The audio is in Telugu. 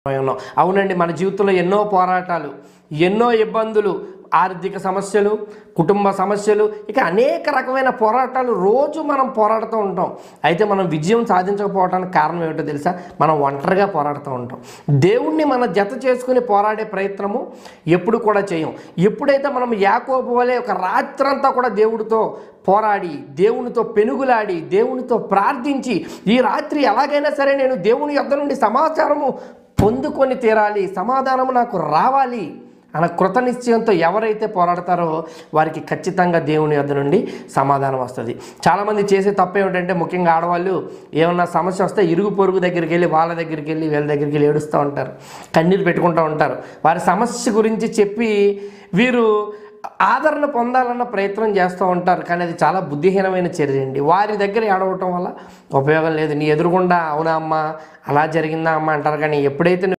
ఉన్నాం. అవునండి, మన జీవితంలో ఎన్నో పోరాటాలు, ఎన్నో ఇబ్బందులు, ఆర్థిక సమస్యలు, కుటుంబ సమస్యలు, ఇక అనేక రకమైన పోరాటాలు రోజు మనం పోరాడుతూ ఉంటాం. అయితే మనం విజయం సాధించకపోవడానికి కారణం ఏమిటో తెలుసా? మనం ఒంటరిగా పోరాడుతూ ఉంటాం. దేవుణ్ణి మన జత చేసుకుని పోరాడే ప్రయత్నము ఎప్పుడు కూడా చేయం. ఎప్పుడైతే మనం యాకోబు వలె ఒక రాత్రంతా కూడా దేవుడితో పోరాడి, దేవునితో పెనుగులాడి, దేవునితో ప్రార్థించి, ఈ రాత్రి ఎలాగైనా సరే నేను దేవుని యొద్ద నుండి సమాచారము పొందుకొని తీరాలి, సమాధానము నాకు రావాలి అన్న కృత నిశ్చయంతో ఎవరైతే పోరాడతారో వారికి ఖచ్చితంగా దేవుని యొద్ద నుండి సమాధానం వస్తుంది. చాలామంది చేసే తప్పు ఏమిటంటే, ముఖ్యంగా ఆడవాళ్ళు ఏమన్నా సమస్య వస్తే ఇరుగు పొరుగు దగ్గరికి వెళ్ళి, వాళ్ళ దగ్గరికి వెళ్ళి, వీళ్ళ దగ్గరికి వెళ్ళి ఏడుస్తూ ఉంటారు, కన్నీరు పెట్టుకుంటూ ఉంటారు. వారి సమస్య గురించి చెప్పి వీరు ఆదరణ పొందాలన్న ప్రయత్నం చేస్తూ ఉంటారు. కానీ అది చాలా బుద్ధిహీనమైన చర్య అండి. వారి దగ్గర ఏడవటం వల్ల ఉపయోగం లేదు. నీ ఎదురుగుండా అవునా అమ్మ, అలా జరిగిందా అమ్మ అంటారు. కానీ ఎప్పుడైతే